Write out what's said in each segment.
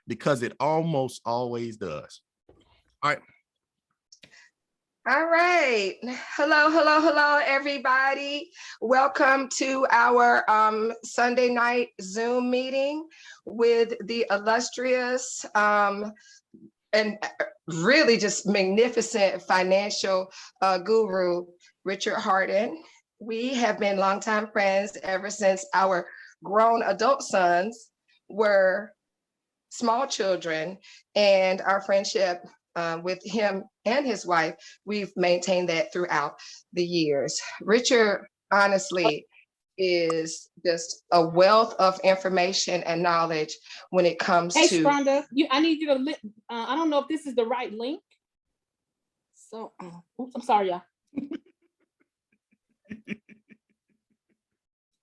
because it almost always does. All right. All right. Hello, everybody. Welcome to our Sunday night Zoom meeting with the illustrious and really just magnificent financial guru, Richard Hardon. We have been longtime friends ever since our grown adult sons were small children, and our friendship with him and his wife, we've maintained that throughout the years. Richard, honestly, is just a wealth of information and knowledge when it comes to. Hey, Sponda, I need you to. I don't know if this is the right link. So, oops, I'm sorry, y'all.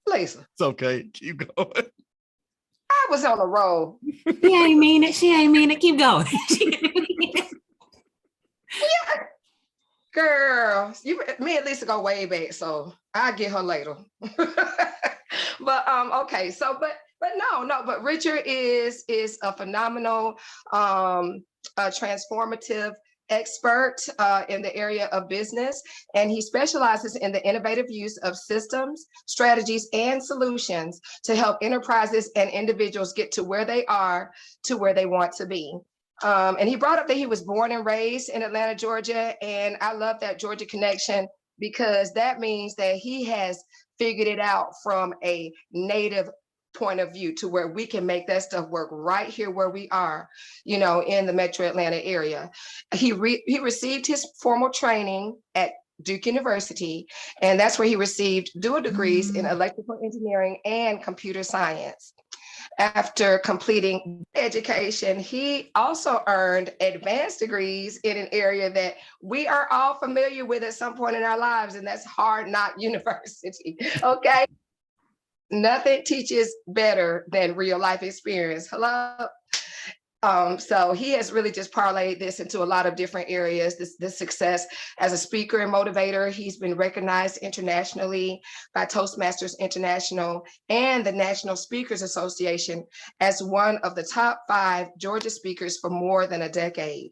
Lisa, it's okay. Keep going. I was on a roll. She ain't mean it. She ain't mean it. Keep going. Yeah. Girl, me and Lisa go way back, so I'll get her later. But okay, so but Richard is a phenomenal a transformative expert in the area of business, and he specializes in the innovative use of systems, strategies, and solutions to help enterprises and individuals get to where they are, to where they want to be. And he brought up that he was born and raised in Atlanta, Georgia, and I love that Georgia connection, because that means that he has figured it out from a native point of view to where we can make that stuff work right here where we are, you know, in the metro Atlanta area. He received his formal training at Duke University, and that's where he received dual degrees in electrical engineering and computer science. After completing education, he also earned advanced degrees in an area that we are all familiar with at some point in our lives, and that's Hard Knot University, okay? Nothing teaches better than real life experience. Hello? So he has really just parlayed this into a lot of different areas. This success as a speaker and motivator. He's been recognized internationally by Toastmasters International and the National Speakers Association as one of the top 5 Georgia speakers for more than a decade.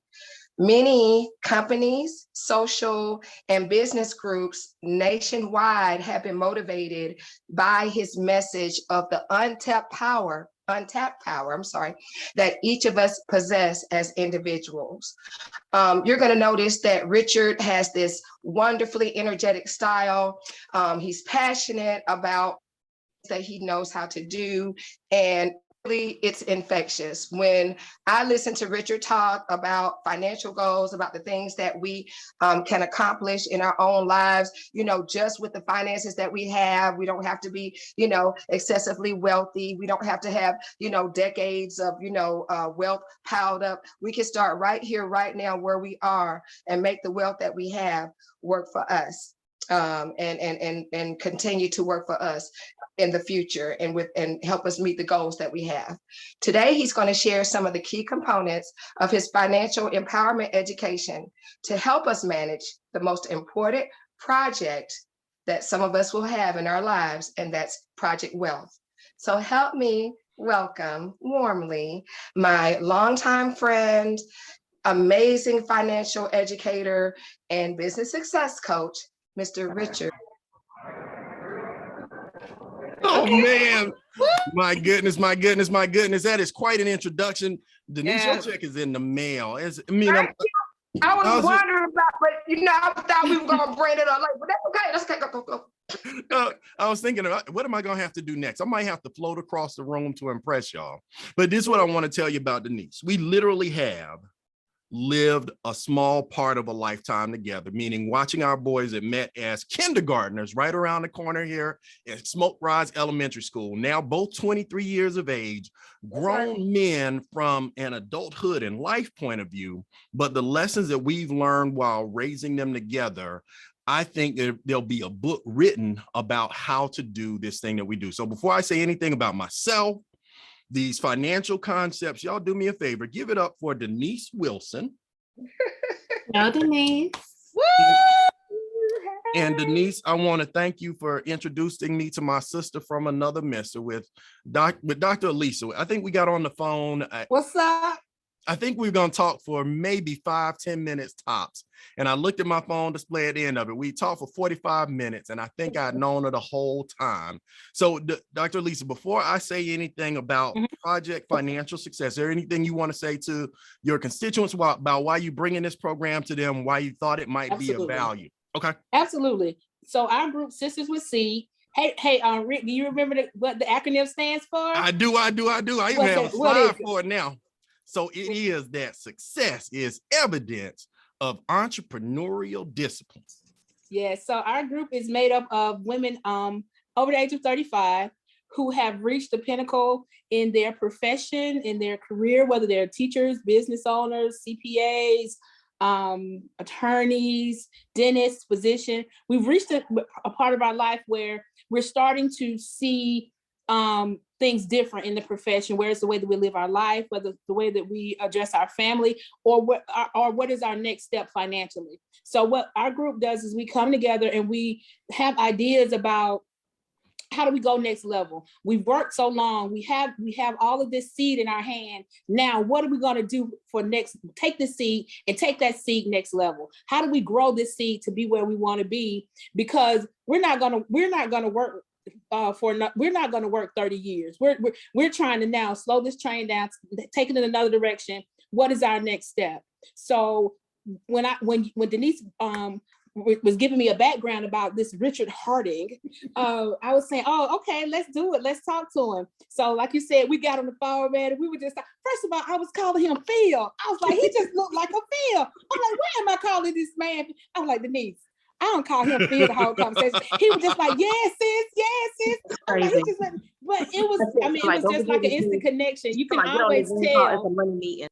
Many companies, social, and business groups nationwide have been motivated by his message of the untapped power, that each of us possess as individuals. You're going to notice that Richard has this wonderfully energetic style. He's passionate about that he knows how to do, and really it's infectious. When I listen to Richard talk about financial goals, about the things that we can accomplish in our own lives, you know, just with the finances that we have, we don't have to be, you know, excessively wealthy. We don't have to have, you know, decades of, you know, wealth piled up. We can start right here, right now, where we are, and make the wealth that we have work for us, and continue to work for us in the future, and help us meet the goals that we have. Today, he's going to share some of the key components of his financial empowerment education to help us manage the most important project that some of us will have in our lives, and that's Project Wealth. So help me welcome warmly my longtime friend, amazing financial educator, and business success coach, Mr. Richard. Oh man, my goodness. That is quite an introduction. Denise, your check is in the mail. I was wondering about, but you know, I thought we were gonna bring it up late, but that's okay. Let's go. I was thinking about what am I gonna have to do next? I might have to float across the room to impress y'all. But this is what I want to tell you about Denise. We literally have lived a small part of a lifetime together, meaning watching our boys that met as kindergartners right around the corner here at Smoke Rise Elementary School, now both 23 years of age, grown men from an adulthood and life point of view, but the lessons that we've learned while raising them together, I think there'll be a book written about how to do this thing that we do. So before I say anything about myself, these financial concepts, y'all do me a favor, give it up for Denise Wilson. No, Denise. Woo! And Denise, I want to thank you for introducing me to my sister from another mister with Dr. Elisa. I think we got on the phone. What's up? I think we're going to talk for maybe 5-10 minutes tops. And I looked at my phone display at the end of it. We talked for 45 minutes, and I think I'd known her the whole time. So, Dr. Lisa, before I say anything about Project Financial Success, is there anything you want to say to your constituents about why you bringing this program to them, why you thought it might be of value? Okay. Absolutely. So our group, Sisters with S.E.E.D. Hey, Rick, do you remember what the acronym stands for? I do. I even have a slide for it now. So it is that success is evidence of entrepreneurial discipline. Yeah, so our group is made up of women over the age of 35 who have reached the pinnacle in their profession, in their career, whether they're teachers, business owners, CPAs, attorneys, dentists, physicians. We've reached a part of our life where we're starting to see things different in the profession, where it's the way that we live our life, whether the way that we address our family, or what is our next step financially. So what our group does is we come together and we have ideas about how do we go next level? We've worked so long. We have all of this seed in our hand. Now, what are we going to do for next? Take the seed and take that seed next level. How do we grow this seed to be where we want to be? Because we're not going to work we're not going to work 30 years. We're trying to now slow this train down, take it in another direction. What is our next step? So when Denise was giving me a background about this Richard Hardon, I was saying, oh, okay, let's do it. Let's talk to him. So like you said, we got on the phone, man, and we were just, first of all, I was calling him Phil. I was like, he just looked like a Phil. I'm like, why am I calling this man? I was like, Denise, I don't call him Phil the whole conversation. He was just like, yes, sis. I'm like, he just like, but it was, I mean, it was just like an instant connection. You can always tell. It's a money meeting.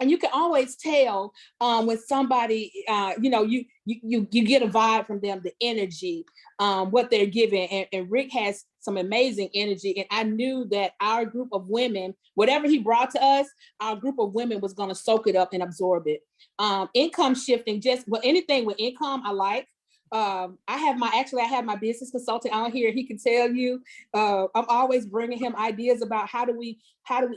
And you can always tell when somebody, you get a vibe from them, the energy, what they're giving. And Rick has some amazing energy. And I knew that our group of women, whatever he brought to us, our group of women was going to soak it up and absorb it. Income shifting, anything with income, I like. I have my business consultant on here. He can tell you, I'm always bringing him ideas about how do we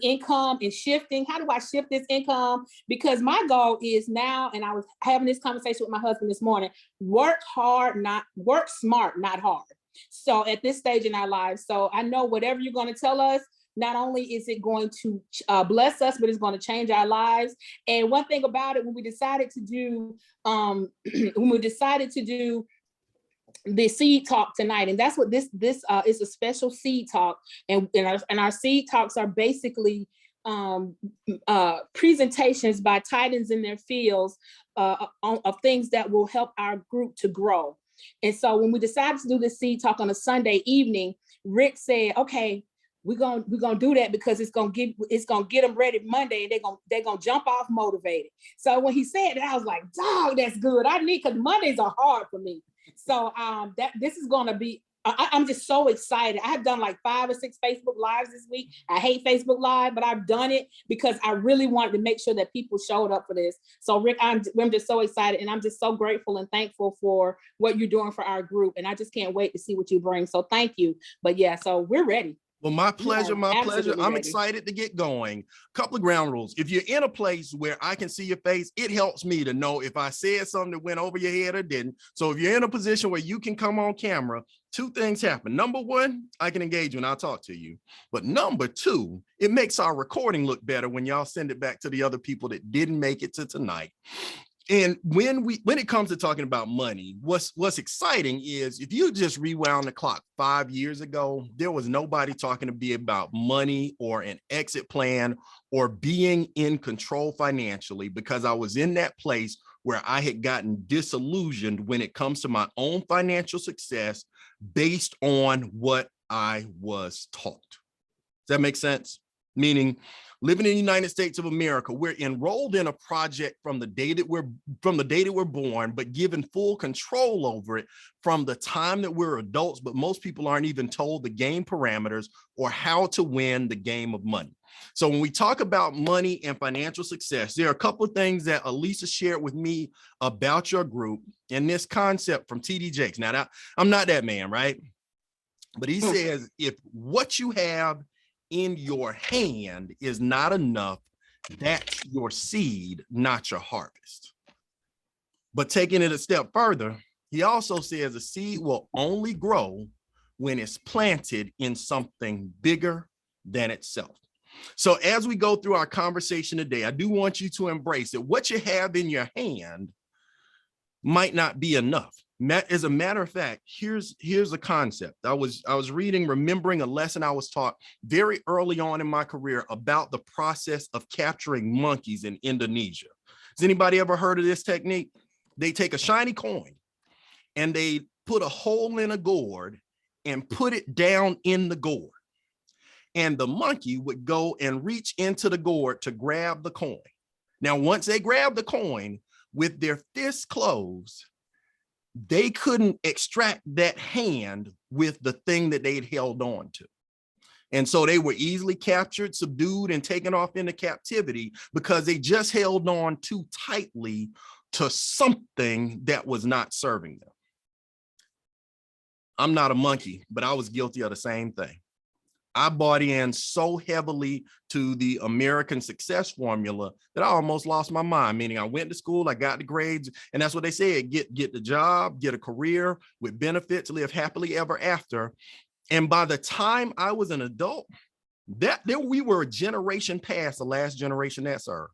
income and shifting. How do I shift this income? Because my goal is now, and I was having this conversation with my husband this morning, work smart, not hard. So at this stage in our lives, so I know whatever you're going to tell us, not only is it going to bless us, but it's going to change our lives. And one thing about it, when we decided to do the seed talk tonight, and that's what this is, a special seed talk, and our seed talks are basically presentations by titans in their fields of things that will help our group to grow. And so when we decided to do this seed talk on a Sunday evening, Rick said, okay, we're gonna do that because it's gonna get them ready Monday, and they're gonna jump off motivated. So when he said that, I was like, dog, that's good. Because Mondays are hard for me. So this is gonna be, I'm just so excited. I have done like 5 or 6 Facebook Lives this week. I hate Facebook Live, but I've done it because I really wanted to make sure that people showed up for this. So Rick, I'm just so excited, and I'm just so grateful and thankful for what you're doing for our group. And I just can't wait to see what you bring. So thank you. But yeah, so we're ready. Well, my pleasure. I'm ready. excited to get going. Couple of ground rules. If you're in a place where I can see your face, it helps me to know if I said something that went over your head or didn't. So if you're in a position where you can come on camera, 2 things happen. Number 1, I can engage you and I'll talk to you. But number 2, it makes our recording look better when y'all send it back to the other people that didn't make it to tonight. And when it comes to talking about money, what's exciting is if you just rewound the clock 5 years ago, there was nobody talking to be about money or an exit plan or being in control financially, because I was in that place where I had gotten disillusioned when it comes to my own financial success based on what I was taught. Does that make sense? Meaning, living in the United States of America, we're enrolled in a project from the day that we're born, but given full control over it from the time that we're adults. But most people aren't even told the game parameters or how to win the game of money. So when we talk about money and financial success, there are a couple of things that Elisa shared with me about your group and this concept from TD Jakes. Now, I'm not that man, right? But he says, if what you have in your hand is not enough, that's your seed, not your harvest. But taking it a step further, he also says a seed will only grow when it's planted in something bigger than itself. So as we go through our conversation today, I do want you to embrace that what you have in your hand might not be enough. As a matter of fact, here's a concept. I was reading, remembering a lesson I was taught very early on in my career about the process of capturing monkeys in Indonesia. Has anybody ever heard of this technique? They take a shiny coin and they put a hole in a gourd and put it down in the gourd. And the monkey would go and reach into the gourd to grab the coin. Now, once they grab the coin with their fists closed, they couldn't extract that hand with the thing that they'd held on to. And so they were easily captured, subdued, and taken off into captivity because they just held on too tightly to something that was not serving them. I'm not a monkey, but I was guilty of the same thing. I bought in so heavily to the American success formula that I almost lost my mind, meaning I went to school, I got the grades, and that's what they said, get the job, get a career with benefits, live happily ever after. And by the time I was an adult, we were a generation past the last generation that served.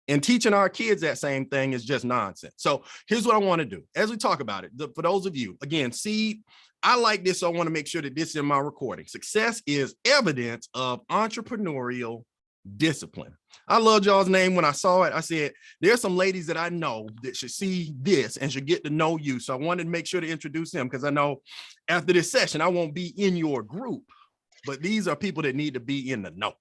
And teaching our kids that same thing is just nonsense. So here's what I want to do as we talk about it. For those of you, again, SEED, I like this, so I want to make sure that this is in my recording. Success is evidence of entrepreneurial discipline. I loved y'all's name when I saw it. I said, there's some ladies that I know that should see this and should get to know you. So I wanted to make sure to introduce them because I know after this session, I won't be in your group, but these are people that need to be in the know.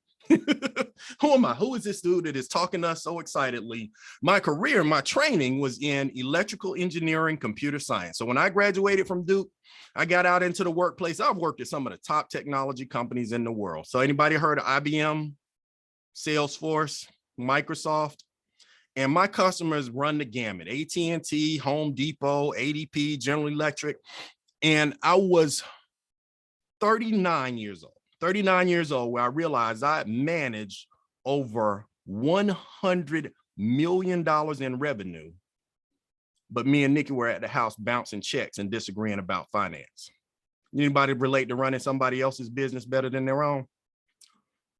Who am I? Who is this dude that is talking to us so excitedly? My career, my training was in electrical engineering, computer science. So when I graduated from Duke, I got out into the workplace. I've worked at some of the top technology companies in the world. So anybody heard of IBM, Salesforce, Microsoft? And my customers run the gamut: AT&T, Home Depot, ADP, General Electric. And I was 39 years old, where I realized I managed over $100 million in revenue. But me and Nikki were at the house bouncing checks and disagreeing about finance. Anybody relate to running somebody else's business better than their own?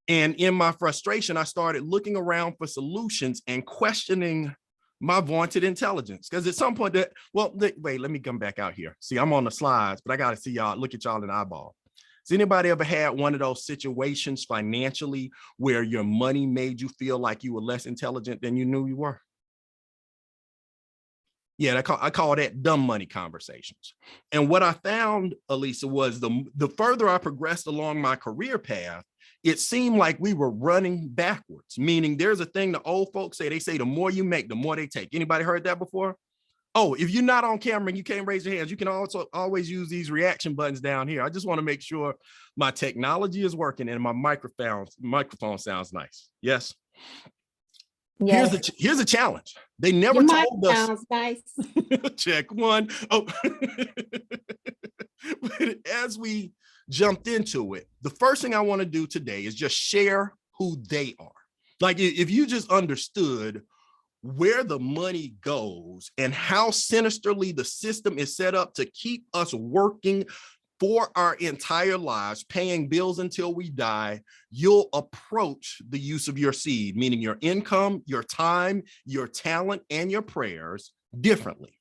And in my frustration, I started looking around for solutions and questioning my vaunted intelligence. Because at some point wait, let me come back out here. See, I'm on the slides, but I got to see y'all, look at y'all in the eyeball. Has anybody ever had one of those situations financially where your money made you feel like you were less intelligent than you knew you were? Yeah, I call that dumb money conversations. And what I found, Elisa, was the further I progressed along my career path, it seemed like we were running backwards, meaning there's a thing the old folks say, they say the more you make, the more they take. Anybody heard that before? Oh, if you're not on camera and you can't raise your hands, you can also always use these reaction buttons down here. I just want to make sure my technology is working and my microphone sounds nice. Yes. Yes. Here's a challenge. They never told us. Sounds nice. Check one. Oh, but as we jumped into it, the first thing I want to do today is just share who they are. Like if you just understood where the money goes and how sinisterly the system is set up to keep us working for our entire lives, paying bills until we die, you'll approach the use of your seed, meaning your income, your time, your talent, and your prayers differently.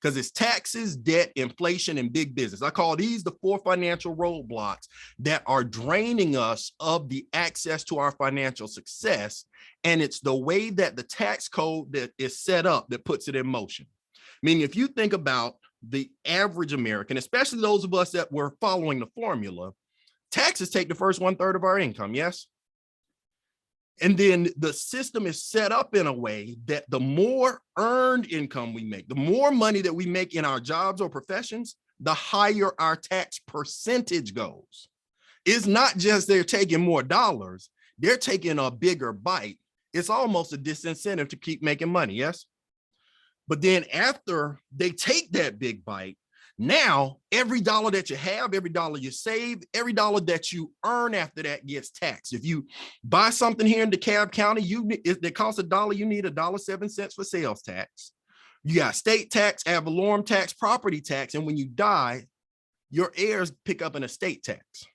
Because it's taxes, debt, inflation, and big business. I call these the 4 financial roadblocks that are draining us of the access to our financial success. And it's the way that the tax code that is set up that puts it in motion. Meaning if you think about the average American, especially those of us that were following the formula, taxes take the first 1/3 of our income, yes? And then the system is set up in a way that the more earned income we make, the more money that we make in our jobs or professions, the higher our tax percentage goes. It's not just they're taking more dollars, they're taking a bigger bite. It's almost a disincentive to keep making money, yes? But then after they take that big bite, now every dollar that you have, every dollar you save, every dollar that you earn after that gets taxed. If you buy something here in DeKalb County, it costs $1, you need $1.07 for sales tax. You got state tax, ad valorem tax, property tax, and when you die, your heirs pick up an estate tax.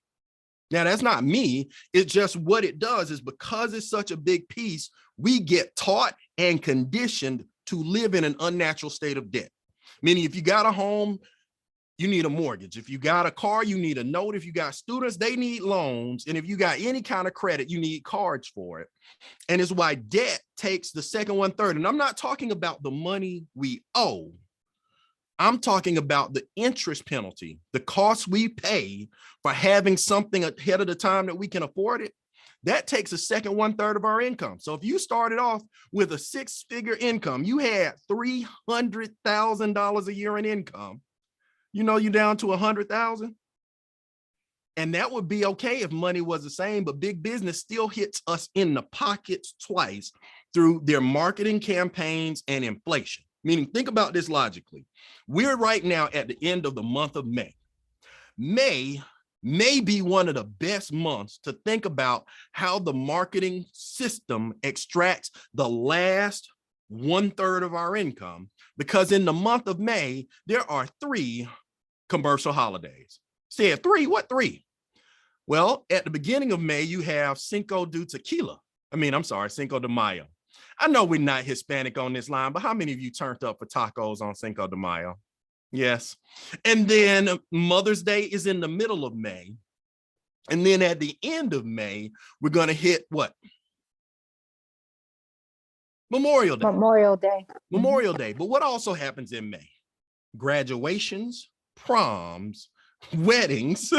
Now, that's not me. It's just what it does is because it's such a big piece, we get taught and conditioned to live in an unnatural state of debt. Meaning if you got a home, you need a mortgage. If you got a car, you need a note. If you got students, they need loans. And if you got any kind of credit, you need cards for it. And it's why debt takes the second 1/3. And I'm not talking about the money we owe. I'm talking about the interest penalty, the cost we pay for having something ahead of the time that we can afford it. That takes a second 1/3 of our income. So if you started off with a 6-figure income, you had $300,000 a year in income, you're down to 100,000. And that would be okay if money was the same, but big business still hits us in the pockets twice through their marketing campaigns and inflation. Meaning, think about this logically. We're right now at the end of the month of May. May may be one of the best months to think about how the marketing system extracts the last 1/3 of our income, because in the month of May, there are 3 commercial holidays. Said 3, what 3? Well, at the beginning of May, you have Cinco de Mayo. I know we're not Hispanic on this line, but how many of you turned up for tacos on Cinco de Mayo? Yes. And then Mother's Day is in the middle of May. And then at the end of May, we're going to hit what? Memorial Day. Memorial Day. But what also happens in May? Graduations, proms, weddings.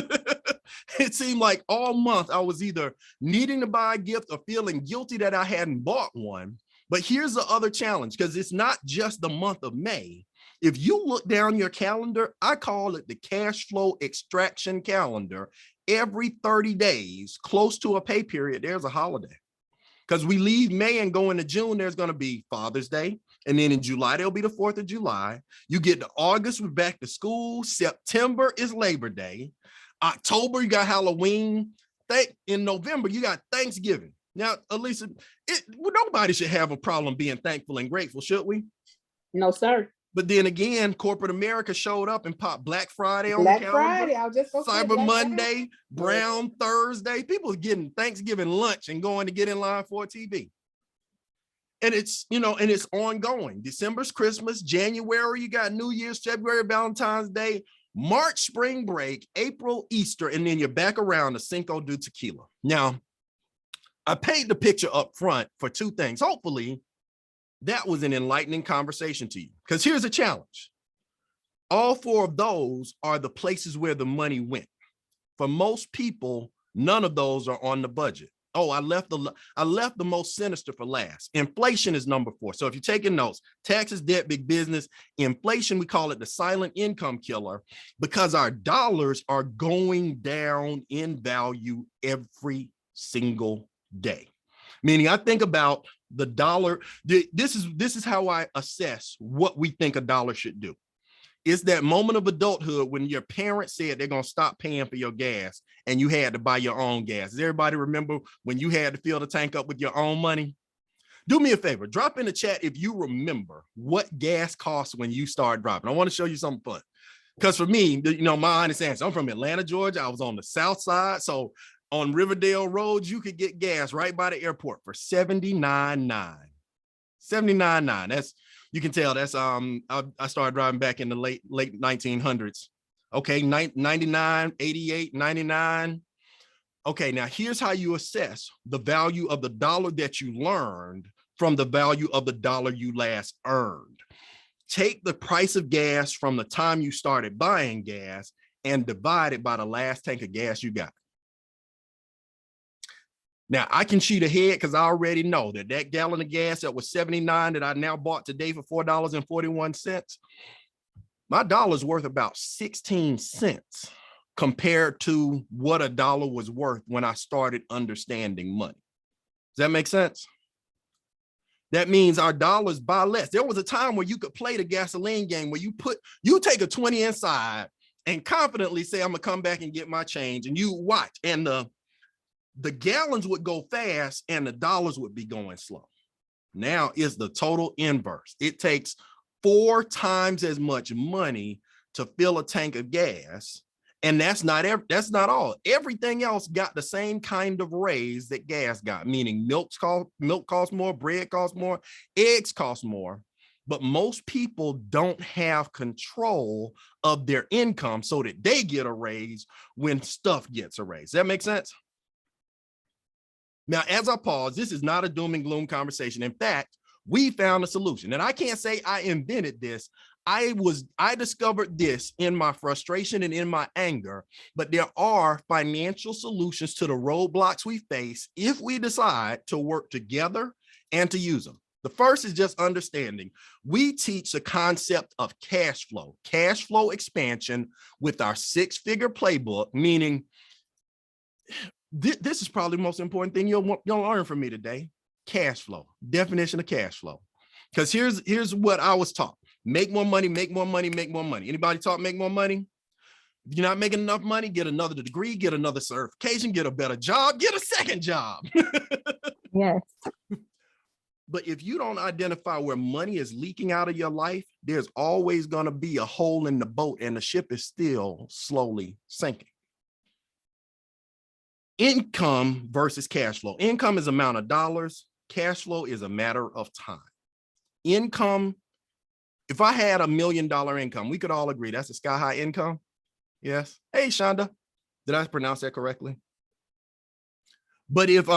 It seemed like all month I was either needing to buy a gift or feeling guilty that I hadn't bought one. But here's the other challenge, because it's not just the month of May. If you look down your calendar, I call it the cash flow extraction calendar. Every 30 days, close to a pay period, there's a holiday. Because we leave May and go into June, there's going to be Father's Day. And then in July, there'll be the 4th of July. You get to August, we're back to school. September is Labor Day. October, you got Halloween. In November, you got Thanksgiving. Now, Elisa, nobody should have a problem being thankful and grateful, should we? No, sir. But then again, corporate America showed up and popped Black Friday on Black the calendar. Friday, I was just gonna say Cyber Black Monday, Friday. Brown Thursday. People are getting Thanksgiving lunch and going to get in line for a TV. And it's, and it's ongoing. December's Christmas, January, you got New Year's, February, Valentine's Day, March, spring break, April, Easter, and then you're back around to Cinco de Tequila. Now, I paint the picture up front for 2 things. Hopefully, that was an enlightening conversation to you, because here's a challenge. All 4 of those are the places where the money went. For most people, none of those are on the budget. Oh, I left the most sinister for last. Inflation is number 4. So if you're taking notes, taxes, debt, big business, inflation, we call it the silent income killer, because our dollars are going down in value every single day. Meaning, I think about the dollar. This is how I assess what we think a dollar should do. It's that moment of adulthood when your parents said they're going to stop paying for your gas and you had to buy your own gas. Does everybody remember when you had to fill the tank up with your own money? Do me a favor, drop in the chat if you remember what gas costs when you start driving. I want to show you something fun. Because for me, my honest answer, I'm from Atlanta, Georgia. I was on the south side. So on Riverdale Road, you could get gas right by the airport for $79.9. $79.9. That's, you can tell that's I started driving back in the late 1900s. Okay, 99, 88, 99. Okay, now here's how you assess the value of the dollar that you learned from the value of the dollar you last earned. Take the price of gas from the time you started buying gas and divide it by the last tank of gas you got. Now, I can cheat ahead because I already know that gallon of gas that was $79 that I now bought today for $4.41, my dollar's worth about 16 cents compared to what a dollar was worth when I started understanding money. that make sense? That means our dollars buy less. There was a time where you could play the gasoline game where you take a 20 inside and confidently say, I'm gonna come back and get my change, and you watch, and the gallons would go fast and the dollars would be going slow. Now is the total inverse. It takes 4 times as much money to fill a tank of gas. And that's not all. Everything else got the same kind of raise that gas got, meaning milk costs more, bread costs more, eggs cost more. But most people don't have control of their income so that they get a raise when stuff gets a raise. Does that make sense? Now, as I pause, this is not a doom and gloom conversation. In fact, we found a solution. And I can't say I invented this. I discovered this in my frustration and in my anger, but there are financial solutions to the roadblocks we face if we decide to work together and to use them. The first is just understanding. We teach the concept of cash flow expansion with our 6-figure playbook, meaning this is probably the most important thing you'll learn from me today. Cash flow, definition of cash flow. Because here's what I was taught. Make more money, make more money, make more money. Anybody taught make more money? If you're not making enough money, get another degree, get another certification, get a better job, get a second job. Yes. But if you don't identify where money is leaking out of your life, there's always going to be a hole in the boat and the ship is still slowly sinking. Income versus cash flow. Income is amount of dollars. Cash flow is a matter of time. Income, if I had $1 million income, we could all agree that's a sky high income. Yes. Hey, Shonda, did I pronounce that correctly? But if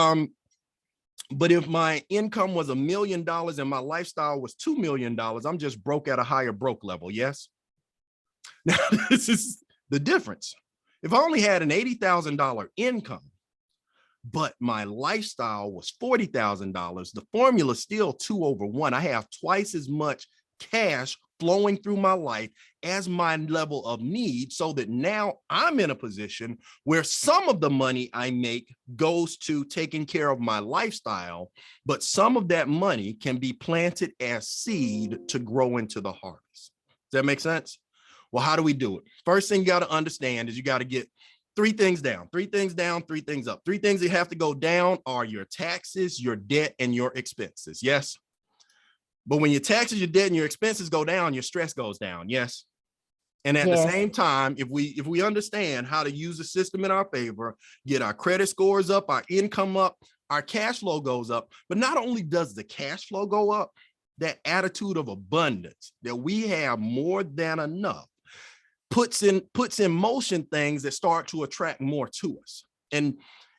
my income was $1 million and my lifestyle was $2 million, I'm just broke at a higher broke level. Yes. Now, this is the difference. If I only had an $80,000 income, but my lifestyle was $40,000, the formula is still 2/1. I have twice as much cash flowing through my life as my level of need, so that now I'm in a position where some of the money I make goes to taking care of my lifestyle, but some of that money can be planted as seed to grow into the harvest. Does that make sense? Well, how do we do it? First thing you got to understand is you got to get 3 things down, 3 things down, 3 things up. 3 things that have to go down are your taxes, your debt, and your expenses. Yes. But when your taxes, your debt, and your expenses go down, your stress goes down. Yes. And at the same time, if we understand how to use the system in our favor, get our credit scores up, our income up, our cash flow goes up. But not only does the cash flow go up, that attitude of abundance, that we have more than enough, puts in motion things that start to attract more to us. And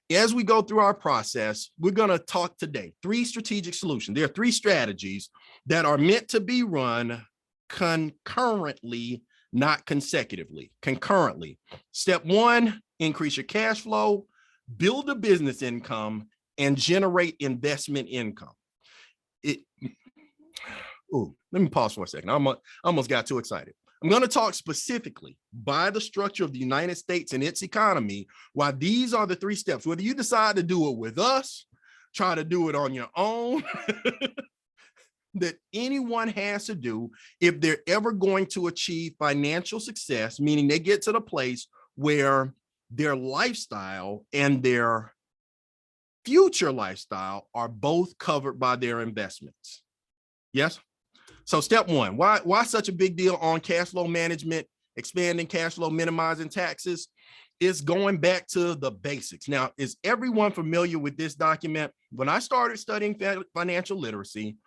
as we go through our process, we're going to talk today 3 strategic solutions. There are 3 strategies that are meant to be run concurrently, not consecutively, concurrently. Step 1, increase your cash flow, build a business income, and generate investment income. Let me pause for a second. I almost got too excited. I'm going to talk specifically by the structure of the United States and its economy, why these are the 3 steps. Whether you decide to do it with us, try to do it on your own, that anyone has to do if they're ever going to achieve financial success, meaning they get to the place where their lifestyle and their future lifestyle are both covered by their investments. Yes? So step 1, why such a big deal on cash flow management, expanding cash flow, minimizing taxes? Is going back to the basics. Now, is everyone familiar with this document? When I started studying financial literacy,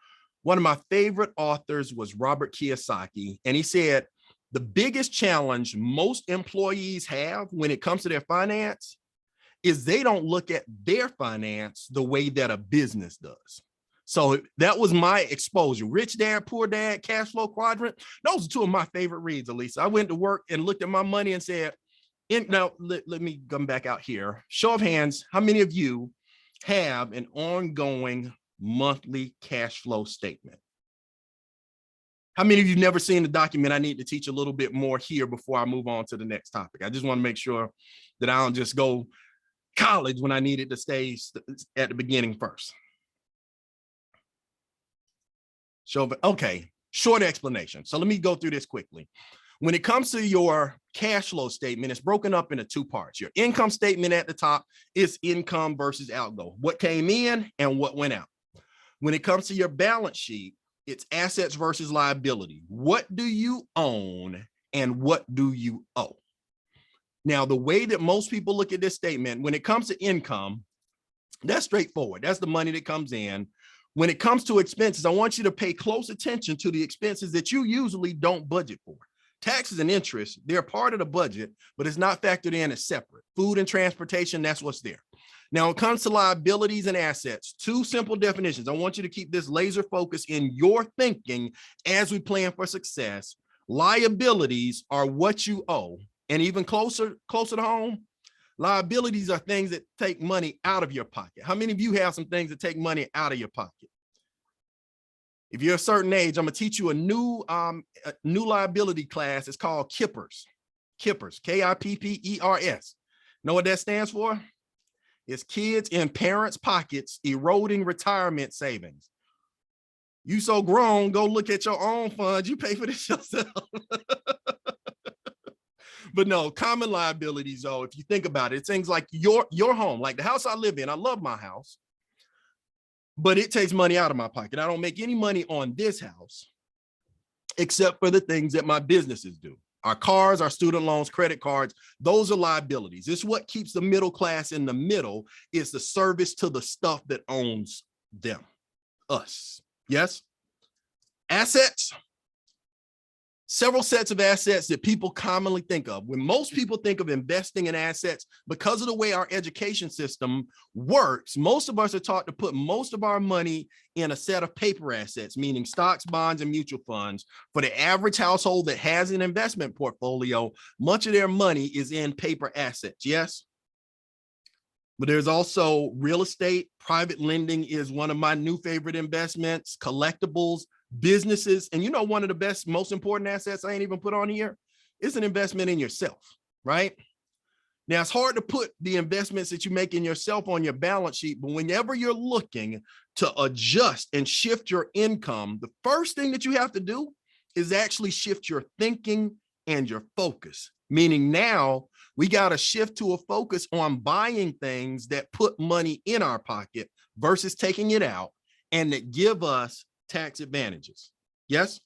one of my favorite authors was Robert Kiyosaki, and he said, the biggest challenge most employees have when it comes to their finance is they don't look at their finance the way that a business does. So that was my exposure. Rich Dad, Poor Dad, Cash Flow Quadrant. Those are 2 of my favorite reads, Elisa. I went to work and looked at my money and said, now let me come back out here. Show of hands, how many of you have an ongoing monthly cash flow statement? How many of you never seen the document? I need to teach a little bit more here before I move on to the next topic. I just want to make sure that I don't just go college when I needed to stay at the beginning first. Okay, short explanation. So let me go through this quickly. When it comes to your cash flow statement, it's broken up into two parts. Your income statement at the top is income versus outgo, what came in and what went out. When it comes to your balance sheet, it's assets versus liability. What do you own and what do you owe? Now, the way that most people look at this statement, when it comes to income, that's straightforward. That's the money that comes in. When it comes to expenses, I want you to pay close attention to the expenses that you usually don't budget for. Taxes and interest, they're part of the budget, but it's not factored in as separate. Food and transportation, that's what's there. Now, when it comes to liabilities and assets, two simple definitions. I want you to keep this laser focus in your thinking as we plan for success. Liabilities are what you owe. And even closer to home, liabilities are things that take money out of your pocket. How many of you have some things that take money out of your pocket? If you're a certain age, I'm gonna teach you a new liability class. It's called Kippers. Kippers, Kippers. Know what that stands for? It's kids in parents' pockets eroding retirement savings. You so grown, go look at your own funds. You pay for this yourself. But no, common liabilities, though, if you think about it, it's things like your home, like the house I live in. I love my house, but it takes money out of my pocket. I don't make any money on this house, except for the things that my businesses do. Our cars, our student loans, credit cards, those are liabilities. It's what keeps the middle class in the middle, is the service to the stuff that owns them, us. Yes? Assets. Several sets of assets that people commonly think of. When most people think of investing in assets, because of the way our education system works, most of us are taught to put most of our money in a set of paper assets, meaning stocks, bonds, and mutual funds. For the average household that has an investment portfolio, much of their money is in paper assets, yes? But there's also real estate. Private lending is one of my new favorite investments, collectibles, businesses. And you know, one of the best, most important assets I ain't even put on here is an investment in yourself, right? Now, it's hard to put the investments that you make in yourself on your balance sheet, but whenever you're looking to adjust and shift your income, the first thing that you have to do is actually shift your thinking and your focus. Meaning now we got to shift to a focus on buying things that put money in our pocket versus taking it out and that give us tax advantages. Yes?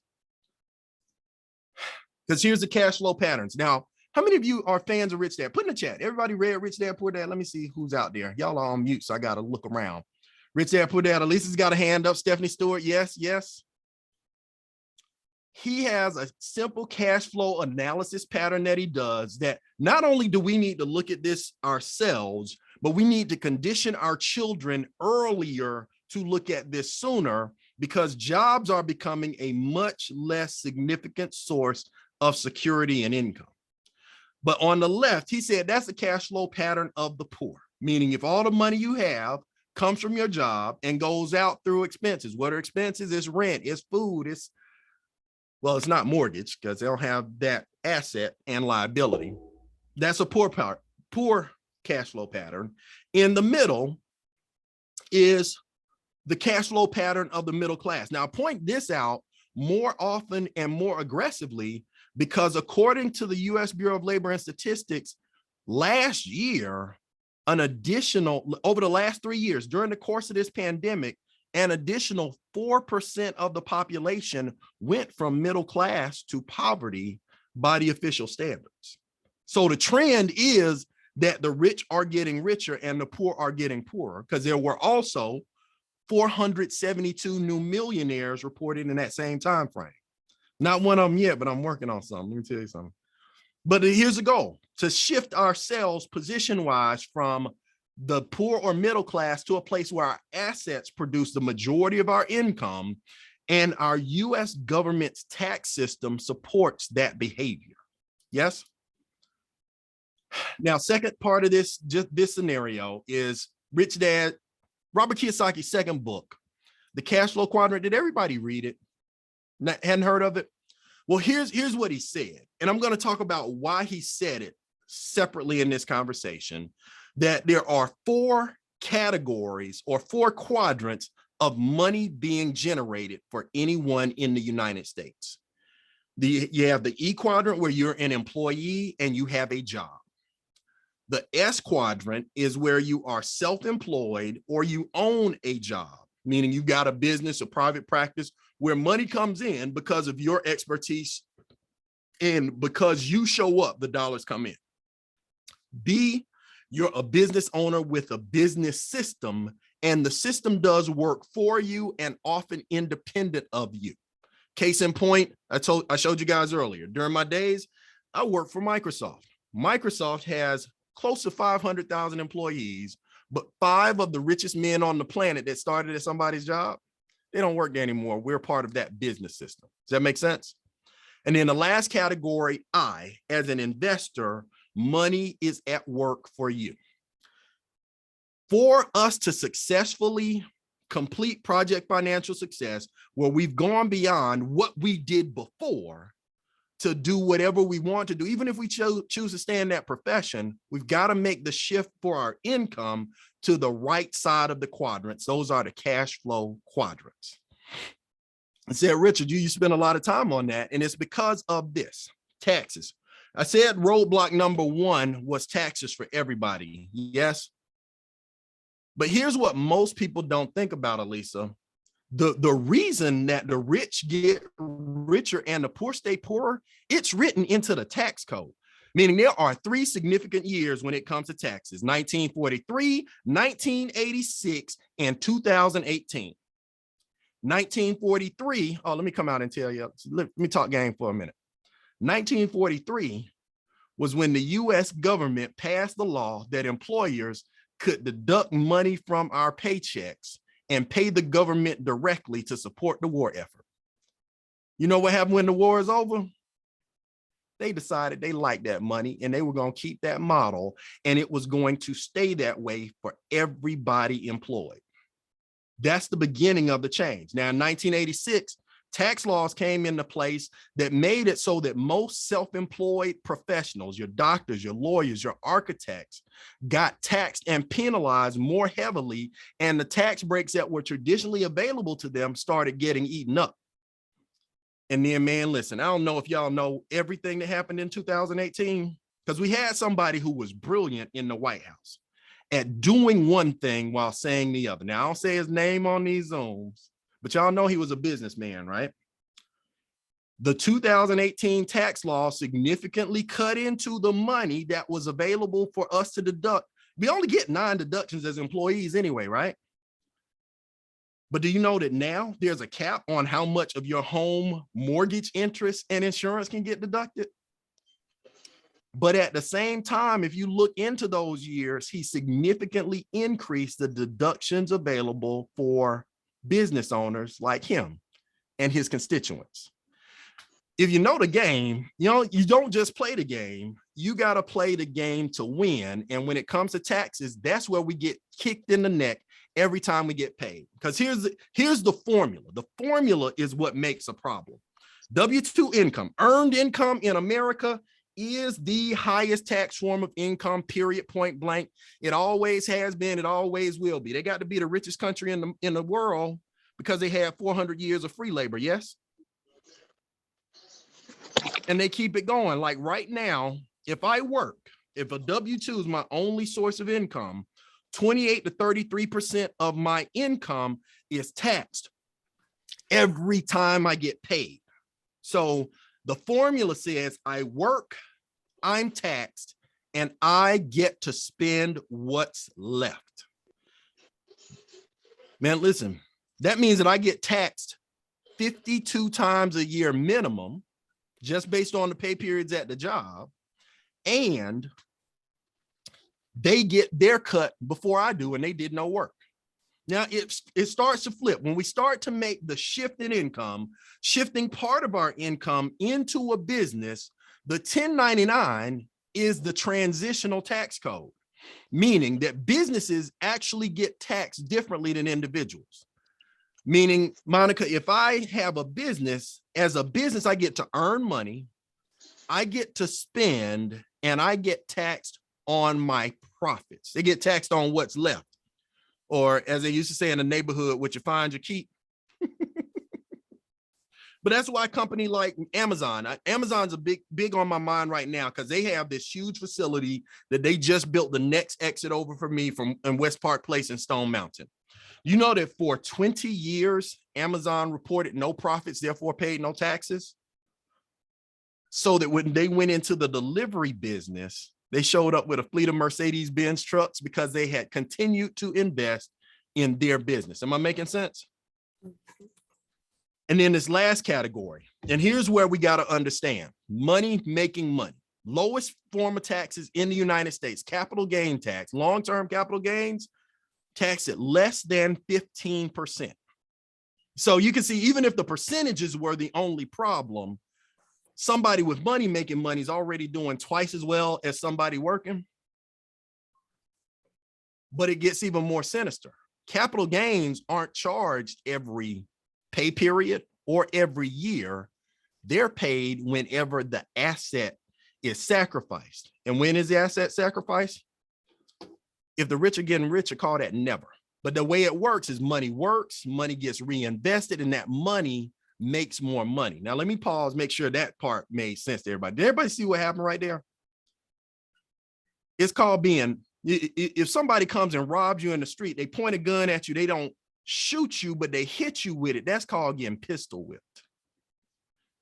Because here's the cash flow patterns. Now, how many of you are fans of Rich Dad? Put in the chat. Everybody read Rich Dad, Poor Dad? Let me see who's out there. Y'all are on mute, so I got to look around. Rich Dad, Poor Dad. Elisa's got a hand up. Stephanie Stewart. Yes, yes. He has a simple cash flow analysis pattern that he does that not only do we need to look at this ourselves, but we need to condition our children earlier to look at this sooner, because jobs are becoming a much less significant source of security and income. But on the left, he said that's the cash flow pattern of the poor, meaning if all the money you have comes from your job and goes out through expenses. What are expenses? It's rent, it's food, it's it's not mortgage because they don't have that asset and liability. That's a poor cash flow pattern. In the middle is the cash flow pattern of the middle class. Now, I point this out more often and more aggressively because according to the U.S. Bureau of Labor and Statistics, last year, over the last 3 years, during the course of this pandemic, an additional 4% of the population went from middle class to poverty by the official standards. So the trend is that the rich are getting richer and the poor are getting poorer, because there were also 472 new millionaires reported in that same time frame. Not one of them yet, but I'm working on something. Let me tell you something. But here's the goal: to shift ourselves position-wise from the poor or middle class to a place where our assets produce the majority of our income, and our U.S. government's tax system supports that behavior. Yes? Now, second part of this scenario is Rich Dad, Robert Kiyosaki's second book, The Cash Flow Quadrant. Did everybody read it? Hadn't heard of it? Well, here's what he said, and I'm going to talk about why he said it separately in this conversation, that there are 4 categories or 4 quadrants of money being generated for anyone in the United States. You have the E quadrant where you're an employee and you have a job. The S quadrant is where you are self-employed or you own a job, meaning you got a business or private practice where money comes in because of your expertise and because you show up, the dollars come in. B, you're a business owner with a business system, and the system does work for you and often independent of you. Case in point, I showed you guys earlier, during my days, I worked for Microsoft. Microsoft has close to 500,000 employees, but 5 of the richest men on the planet that started at somebody's job, they don't work there anymore. We're part of that business system. Does that make sense? And then the last category, I, as an investor, money is at work for you. For us to successfully complete Project Financial Success, where we've gone beyond what we did before to do whatever we want to do, even if we choose to stay in that profession, we've got to make the shift for our income to the right side of the quadrants. Those are the cash flow quadrants. I said, Richard, you spend a lot of time on that, and it's because of this, taxes. I said roadblock number 1 was taxes for everybody. Yes. But here's what most people don't think about, Elisa. The reason that the rich get richer and the poor stay poorer, it's written into the tax code, meaning there are 3 significant years when it comes to taxes: 1943, 1986, and 2018. 1943, oh, let me come out and tell you, let me talk game for a minute. 1943 was when the US government passed the law that employers could deduct money from our paychecks and pay the government directly to support the war effort. You know what happened when the war is over? They decided they liked that money and they were going to keep that model, and it was going to stay that way for everybody employed. That's the beginning of the change. Now, in 1986, tax laws came into place that made it so that most self-employed professionals, your doctors, your lawyers, your architects, got taxed and penalized more heavily, and the tax breaks that were traditionally available to them started getting eaten up. And then, man, listen, I don't know if y'all know everything that happened in 2018, because we had somebody who was brilliant in the White House at doing one thing while saying the other. Now, I don't say his name on these Zooms, but y'all know he was a businessman, right? The 2018 tax law significantly cut into the money that was available for us to deduct. We only get 9 deductions as employees anyway, right? But do you know that now there's a cap on how much of your home mortgage interest and insurance can get deducted? But at the same time, if you look into those years, he significantly increased the deductions available for business owners like him and his constituents. If you know the game, you don't just play the game, you got to play the game to win. And when it comes to taxes, that's where we get kicked in the neck every time we get paid. Because here's the formula. The formula is what makes a problem. W-2 income, earned income in America, is the highest tax form of income, period, point blank. It always has been, it always will be. They got to be the richest country in the world because they had 400 years of free labor, yes? And they keep it going. Like right now, if I work, if a W-2 is my only source of income, 28 to 33% of my income is taxed every time I get paid. So the formula says I work, I'm taxed, and I get to spend what's left. Man, listen, that means that I get taxed 52 times a year minimum, just based on the pay periods at the job, and they get their cut before I do, and they did no work. Now it starts to flip when we start to make the shift in income, shifting part of our income into a business. The 1099 is the transitional tax code, meaning that businesses actually get taxed differently than individuals. Meaning, Monica, if I have a business, as a business, I get to earn money, I get to spend, and I get taxed on my profits. They get taxed on what's left. or as they used to say in the neighborhood, what you find, you keep. But that's why a company like Amazon, Amazon's a big on my mind right now, because they have this huge facility that they just built the next exit over for me from in West Park Place in Stone Mountain. You know that for 20 years, Amazon reported no profits, therefore paid no taxes. So that when they went into the delivery business, they showed up with a fleet of Mercedes-Benz trucks because they had continued to invest in their business. Am I making sense? And then this last category, and here's where we got to understand: money making money. Lowest form of taxes in the United States, capital gain tax, long-term capital gains, taxed at less than 15%. So you can see, even if the percentages were the only problem, somebody with money making money is already doing twice as well as somebody working. But it gets even more sinister. Capital gains aren't charged every pay period or every year. They're paid whenever the asset is sacrificed. And when is the asset sacrificed? If the rich are getting richer, call that never. But the way it works is money gets reinvested, and that money makes more money. Now, let me pause, make sure that part made sense to everybody. Did everybody see what happened right there? It's called being, if somebody comes and robs you in the street, they point a gun at you, they don't shoot you, but they hit you with it. That's called getting pistol whipped.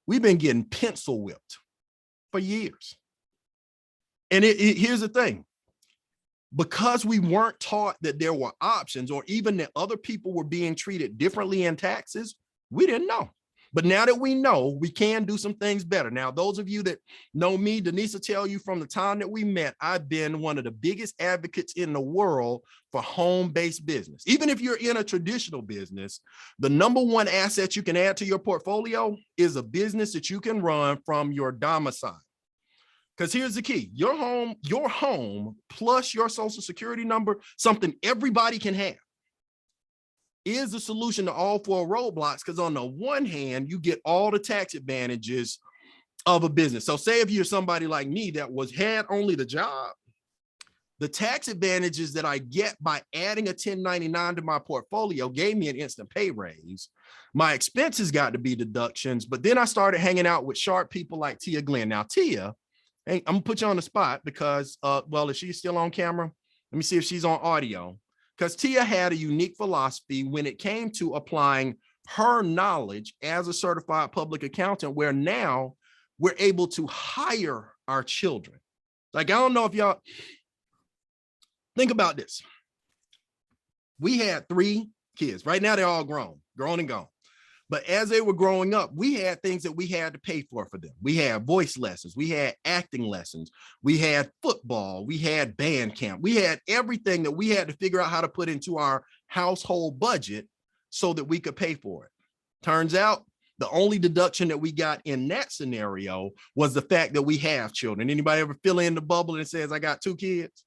We've been getting pencil whipped for years. And here's the thing. Because we weren't taught that there were options, or even that other people were being treated differently in taxes, we didn't know. But now that we know, we can do some things better. Now, those of you that know me, Denise will tell you from the time that we met, I've been one of the biggest advocates in the world for home-based business. Even if you're in a traditional business, the number one asset you can add to your portfolio is a business that you can run from your domicile. Because here's the key: your home plus your social security number, something everybody can have, is the solution to all four roadblocks. Because on the one hand, you get all the tax advantages of a business. So say if you're somebody like me that had only the job, the tax advantages that I get by adding a 1099 to my portfolio gave me an instant pay raise. My expenses got to be deductions, but then I started hanging out with sharp people like Tia Glenn. Now, Tia, hey, I'm gonna put you on the spot because, well, is she still on camera? Let me see if she's on audio. Because Tia had a unique philosophy when it came to applying her knowledge as a certified public accountant, where now we're able to hire our children. Like, I don't know if y'all think about this. We had 3 kids. Right now, they're all grown and gone. But as they were growing up, we had things that we had to pay for them. We had voice lessons, we had acting lessons, we had football, we had band camp, we had everything that we had to figure out how to put into our household budget so that we could pay for it. Turns out the only deduction that we got in that scenario was the fact that we have children. Anybody ever fill in the bubble and says, I got 2 kids?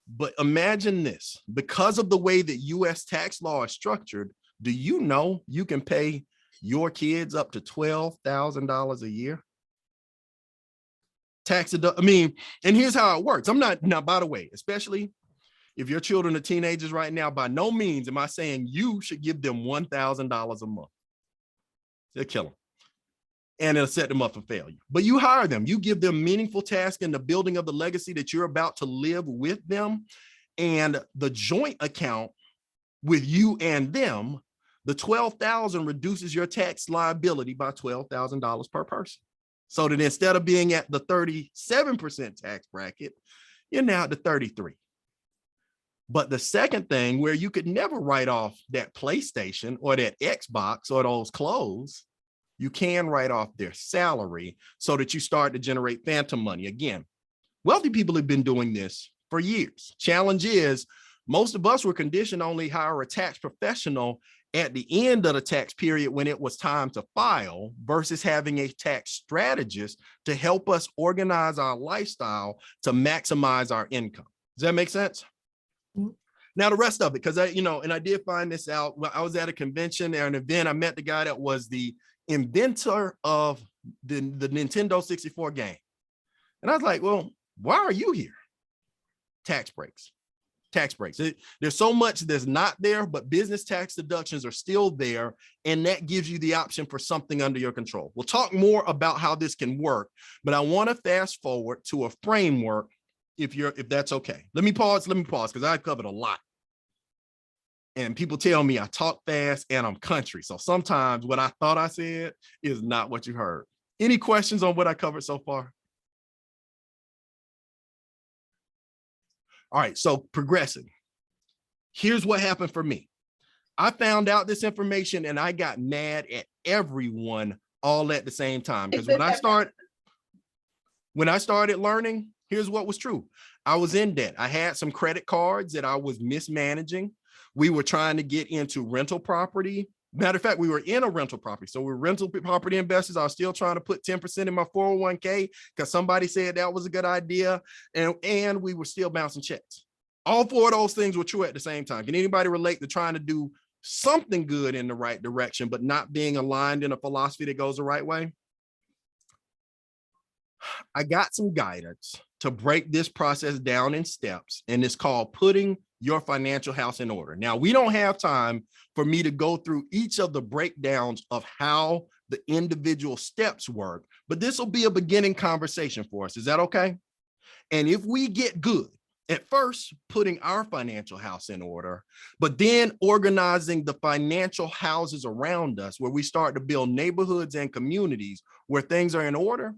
But imagine this: because of the way that US tax law is structured, do you know you can pay your kids up to $12,000 a year? And here's how it works. I'm not, now, by the way, especially if your children are teenagers right now, by no means am I saying you should give them $1,000 a month. They'll kill them. And it'll set them up for failure. But you hire them, you give them meaningful tasks in the building of the legacy that you're about to live with them. And the joint account with you and them, the $12,000 reduces your tax liability by $12,000 per person. So that instead of being at the 37% tax bracket, you're now at the 33%. But the second thing, where you could never write off that PlayStation or that Xbox or those clothes, you can write off their salary so that you start to generate phantom money. Again, wealthy people have been doing this for years. Challenge is, most of us were conditioned to only hire a tax professional at the end of the tax period when it was time to file, versus having a tax strategist to help us organize our lifestyle to maximize our income. Does that make sense? Mm-hmm. Now, the rest of it, because I did find this out. I was at a convention or an event. I met the guy that was the inventor of the Nintendo 64 game. And I was like, well, why are you here? Tax breaks. tax breaks. There's so much that's not there, but business tax deductions are still there. And that gives you the option for something under your control. We'll talk more about how this can work, but I want to fast forward to a framework if that's okay. Let me pause because I've covered a lot. And people tell me I talk fast and I'm country. So sometimes what I thought I said is not what you heard. Any questions on what I covered so far? All right, so progressing. Here's what happened for me. I found out this information and I got mad at everyone all at the same time. Because when I started learning, here's what was true. I was in debt. I had some credit cards that I was mismanaging. We were trying to get into rental property. Matter of fact, we were in a rental property. So we're rental property investors. I was still trying to put 10% in my 401k because somebody said that was a good idea. And we were still bouncing checks. All four of those things were true at the same time. Can anybody relate to trying to do something good in the right direction, but not being aligned in a philosophy that goes the right way? I got some guidance to break this process down in steps, and it's called putting your financial house in order. Now, we don't have time for me to go through each of the breakdowns of how the individual steps work, but this will be a beginning conversation for us. Is that okay? And if we get good at first putting our financial house in order, but then organizing the financial houses around us, where we start to build neighborhoods and communities where things are in order,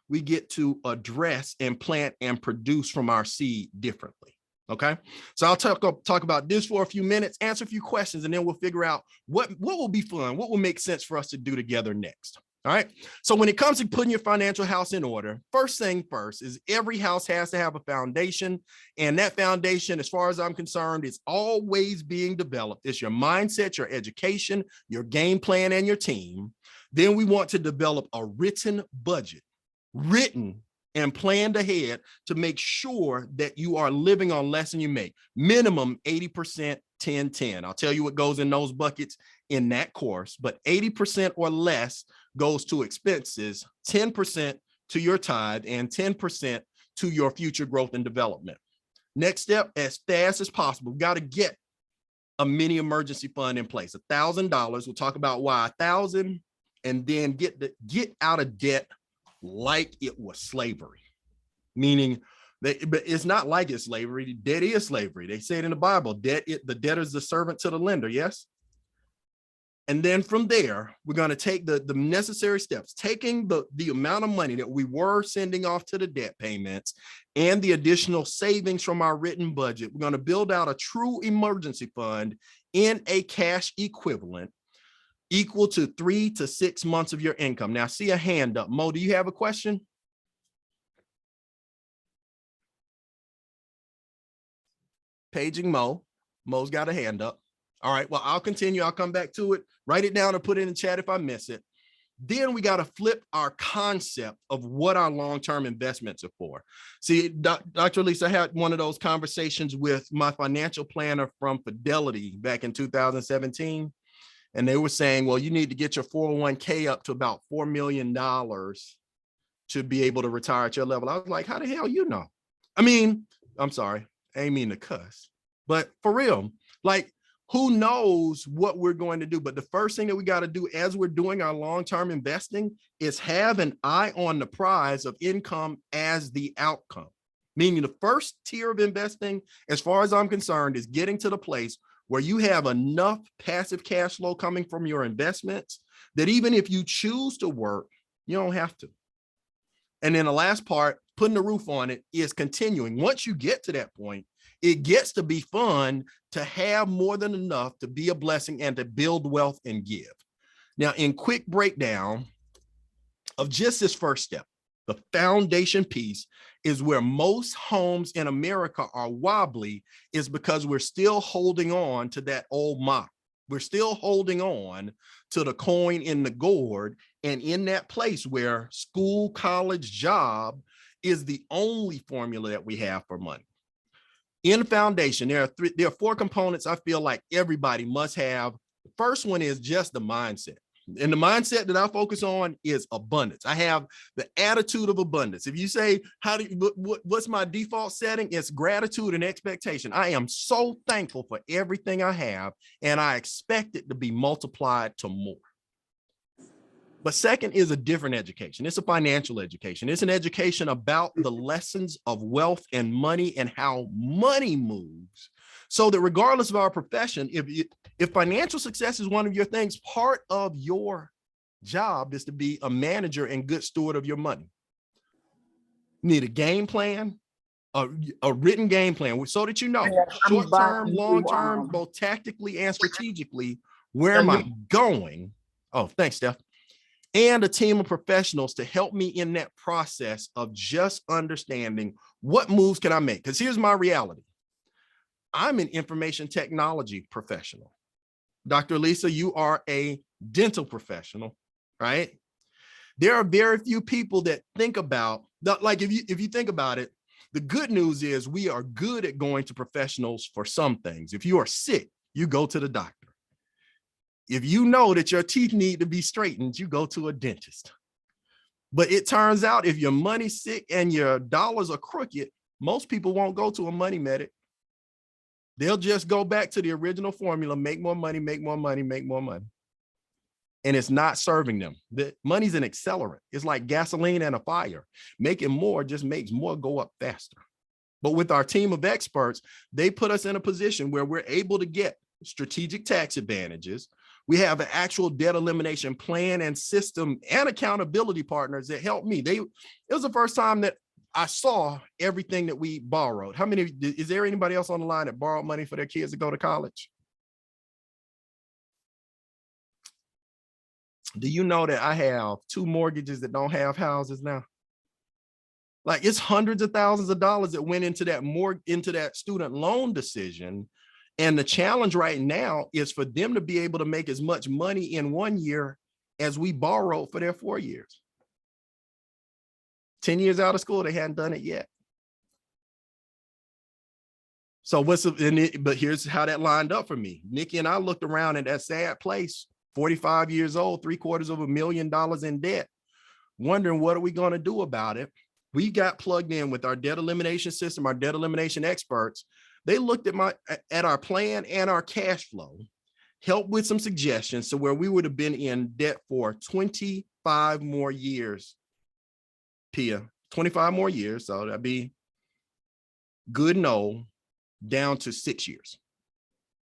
we get to address and plant and produce from our seed differently. Okay, so I'll talk about this for a few minutes, answer a few questions, and then we'll figure out what will be fun, what will make sense for us to do together next. All right, so when it comes to putting your financial house in order, first thing first is every house has to have a foundation, and that foundation, as far as I'm concerned, is always being developed. It's your mindset, your education, your game plan, and your team. Then we want to develop a written budget, written and planned ahead to make sure that you are living on less than you make. Minimum 80%, 10-10. I'll tell you what goes in those buckets in that course, but 80% or less goes to expenses, 10% to your tithe, and 10% to your future growth and development. Next step, as fast as possible, we've got to get a mini emergency fund in place, $1,000. We'll talk about why 1,000, and then get out of debt like it was slavery, meaning that, but it's not like it's slavery. Debt is slavery. They say it in the Bible, the debtor is the servant to the lender. Yes. And then from there, we're going to take the necessary steps, taking the amount of money that we were sending off to the debt payments and the additional savings from our written budget. We're going to build out a true emergency fund in a cash equivalent equal to 3 to 6 months of your income. Now, I see a hand up. Mo, do you have a question? Paging Mo. Mo's got a hand up. All right, well, I'll continue. I'll come back to it. Write it down or put it in the chat if I miss it. Then we got to flip our concept of what our long-term investments are for. See, Dr. Lisa, I had one of those conversations with my financial planner from Fidelity back in 2017. And they were saying, well, you need to get your 401k up to about $4 million to be able to retire at your level. I was like, how the hell you know? I mean, I'm sorry, I ain't mean to cuss, but for real, like, who knows what we're going to do? But the first thing that we got to do as we're doing our long-term investing is have an eye on the prize of income as the outcome. Meaning the first tier of investing, as far as I'm concerned, is getting to the place where you have enough passive cash flow coming from your investments that even if you choose to work, you don't have to. And then the last part, putting the roof on it, is continuing. Once you get to that point, it gets to be fun to have more than enough to be a blessing and to build wealth and give. Now, in quick breakdown of just this first step, the foundation piece is where most homes in America are wobbly, is because we're still holding on to that old model. We're still holding on to the coin in the gourd, and in that place where school, college, job is the only formula that we have for money. In foundation, there are 4 components I feel like everybody must have. The first one is just the mindset. And the mindset that I focus on is abundance. I have the attitude of abundance. If you say, what's my default setting? It's gratitude and expectation. I am so thankful for everything I have, and I expect it to be multiplied to more. But second is a different education. It's a financial education. It's an education about the lessons of wealth and money and how money moves, so that regardless of our profession, if financial success is one of your things, part of your job is to be a manager and good steward of your money. You need a game plan, a written game plan, so that you know short-term, long-term, both tactically and strategically, where am I going? Oh, thanks, Steph. And a team of professionals to help me in that process of just understanding what moves can I make? Because here's my reality. I'm an information technology professional. Dr. Lisa, you are a dental professional, right? There are very few people that think about, like if you think about it, the good news is we are good at going to professionals for some things. If you are sick, you go to the doctor. If you know that your teeth need to be straightened, you go to a dentist. But it turns out if your money's sick and your dollars are crooked, most people won't go to a money medic. They'll just go back to the original formula, make more money, make more money, make more money. And it's not serving them. The money's an accelerant. It's like gasoline and a fire. Making more just makes more go up faster. But with our team of experts, they put us in a position where we're able to get strategic tax advantages. We have an actual debt elimination plan and system and accountability partners that help me. It was the first time that I saw everything that we borrowed. How many, is there anybody else on the line that borrowed money for their kids to go to college? Do you know that I have 2 mortgages that don't have houses now? Like, it's hundreds of thousands of dollars that went into that student loan decision. And the challenge right now is for them to be able to make as much money in 1 year as we borrowed for their 4 years. 10 years out of school, they hadn't done it yet. So but here's how that lined up for me. Nikki and I looked around at that sad place, 45 years old, $750,000 in debt, wondering what are we going to do about it? We got plugged in with our debt elimination system, our debt elimination experts. They looked at our plan and our cash flow, helped with some suggestions to where we would have been in debt for 25 more years. Pia, 25 more years. So that'd be good and old, down to 6 years.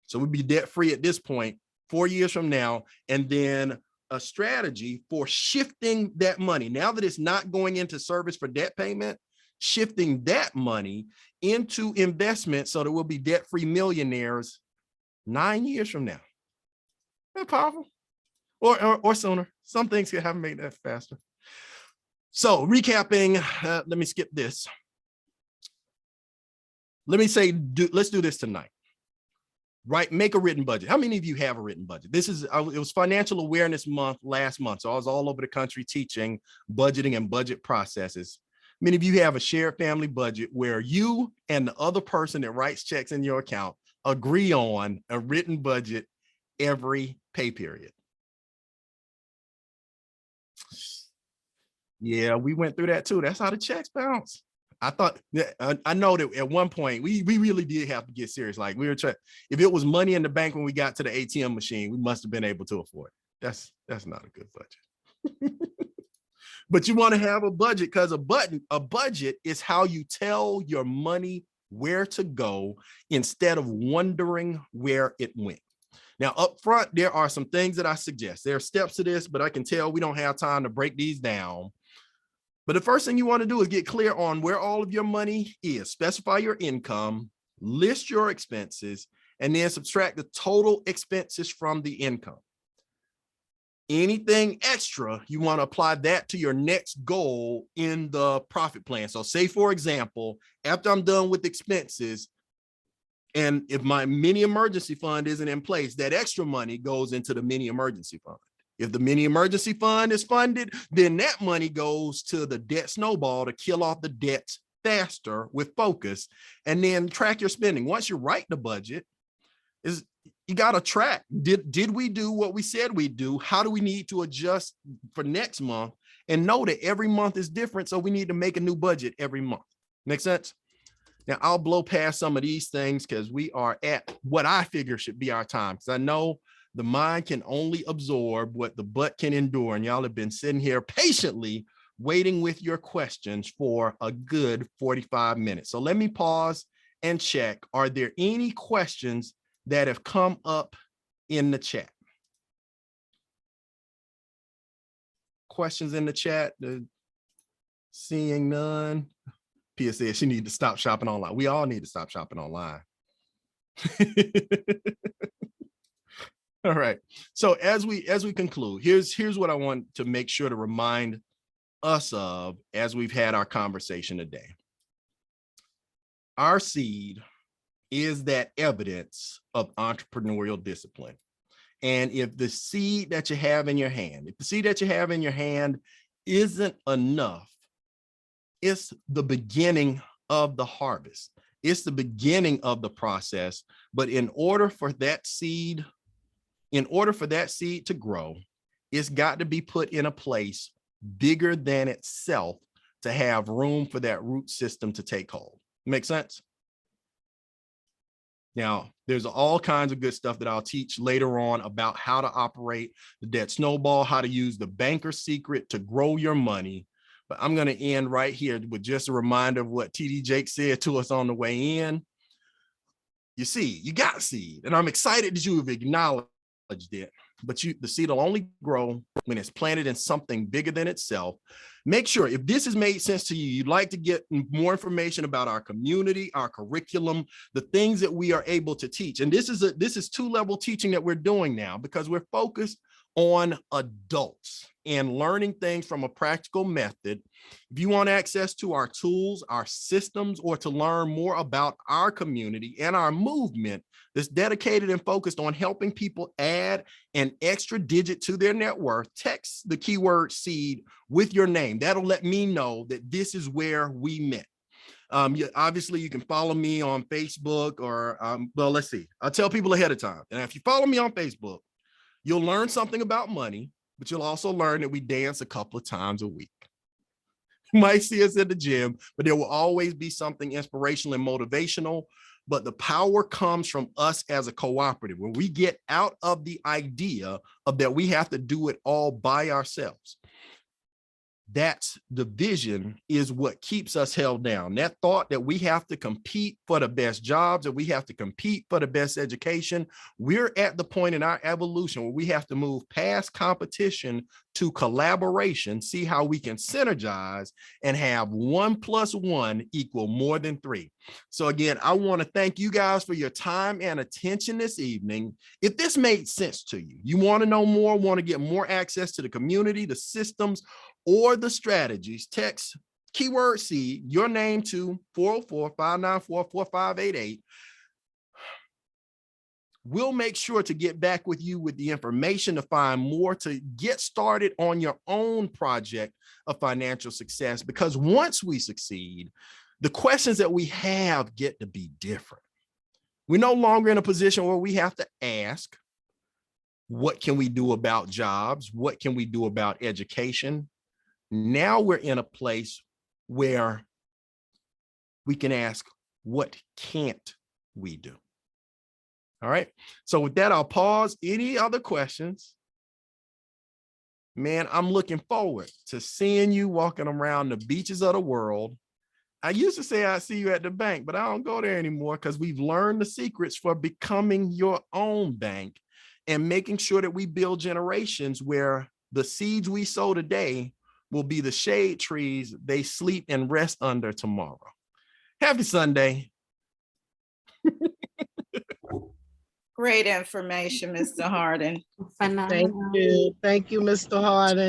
So we'd be debt free at this point, 4 years from now, and then a strategy for shifting that money. Now that it's not going into service for debt payment, shifting that money into investment so that we'll be debt-free millionaires 9 years from now. That's powerful. Or sooner. Some things can happen, make that faster. So recapping, let me skip this. Let me say, let's do this tonight. Right, make a written budget. How many of you have a written budget? It was Financial Awareness Month last month, so I was all over the country teaching budgeting and budget processes. Many of you have a shared family budget where you and the other person that writes checks in your account agree on a written budget every pay period. Yeah, we went through that too. That's how the checks bounce. I know that at one point we really did have to get serious. Like, we were trying, if it was money in the bank when we got to the ATM machine, we must have been able to afford it. That's not a good budget. But you want to have a budget, because a budget is how you tell your money where to go instead of wondering where it went. Now, up front, there are some things that I suggest. There are steps to this, but I can tell we don't have time to break these down. But the first thing you want to do is get clear on where all of your money is. Specify your income, list your expenses, and then subtract the total expenses from the income. Anything extra, you want to apply that to your next goal in the profit plan. So say, for example, after I'm done with expenses, and if my mini emergency fund isn't in place, that extra money goes into the mini emergency fund. If the mini emergency fund is funded, then that money goes to the debt snowball to kill off the debts faster with focus, and then track your spending. Once you write the budget, you got to track. Did we do what we said we'd do? How do we need to adjust for next month? And know that every month is different. So we need to make a new budget every month. Make sense? Now I'll blow past some of these things because we are at what I figure should be our time. Because I know the mind can only absorb what the butt can endure. And y'all have been sitting here patiently waiting with your questions for a good 45 minutes. So let me pause and check. Are there any questions that have come up in the chat? Questions in the chat? Seeing none. Pia said she needs to stop shopping online. We all need to stop shopping online. All right. So as we conclude, here's what I want to make sure to remind us of as we've had our conversation today. Our seed is that evidence of entrepreneurial discipline. And if the seed that you have in your hand, isn't enough, it's the beginning of the harvest. It's the beginning of the process. But in order for that seed to grow, it's got to be put in a place bigger than itself to have room for that root system to take hold. Make sense? Now, there's all kinds of good stuff that I'll teach later on about how to operate the debt snowball, how to use the banker's secret to grow your money. But I'm going to end right here with just a reminder of what TD Jake said to us on the way in. You see, you got seed, and I'm excited that you have acknowledged it. But the seed will only grow when it's planted in something bigger than itself. Make sure, if this has made sense to you, you'd like to get more information about our community, our curriculum, the things that we are able to teach. And this is two-level teaching that we're doing now because we're focused on adults and learning things from a practical method. If you want access to our tools, our systems, or to learn more about our community and our movement that's dedicated and focused on helping people add an extra digit to their net worth, text the keyword SEED with your name. That'll let me know that this is where we met. Obviously, you can follow me on Facebook or, well, let's see. I'll tell people ahead of time. And if you follow me on Facebook, you'll learn something about money, but you'll also learn that we dance a couple of times a week. You might see us at the gym, but there will always be something inspirational and motivational. But the power comes from us as a cooperative, where we get out of the idea of that we have to do it all by ourselves. That's the vision is what keeps us held down. That thought that we have to compete for the best jobs, that we have to compete for the best education. We're at the point in our evolution where we have to move past competition to collaboration, see how we can synergize and have 1 + 1 equal more than 3. So again, I want to thank you guys for your time and attention this evening. If this made sense to you, you want to know more, want to get more access to the community, the systems, or the strategies, text keyword SEED, your name to 404-594-4588. We'll make sure to get back with you with the information to find more to get started on your own project of financial success. Because once we succeed, the questions that we have get to be different. We're no longer in a position where we have to ask, what can we do about jobs? What can we do about education? Now we're in a place where we can ask, what can't we do? All right. So with that, I'll pause. Any other questions? Man, I'm looking forward to seeing you walking around the beaches of the world. I used to say I'd see you at the bank, but I don't go there anymore because we've learned the secrets for becoming your own bank and making sure that we build generations where the seeds we sow today will be the shade trees they sleep and rest under tomorrow. Happy Sunday. Great information, Mr. Hardon. Phenomenal. Thank you, Mr. Hardon.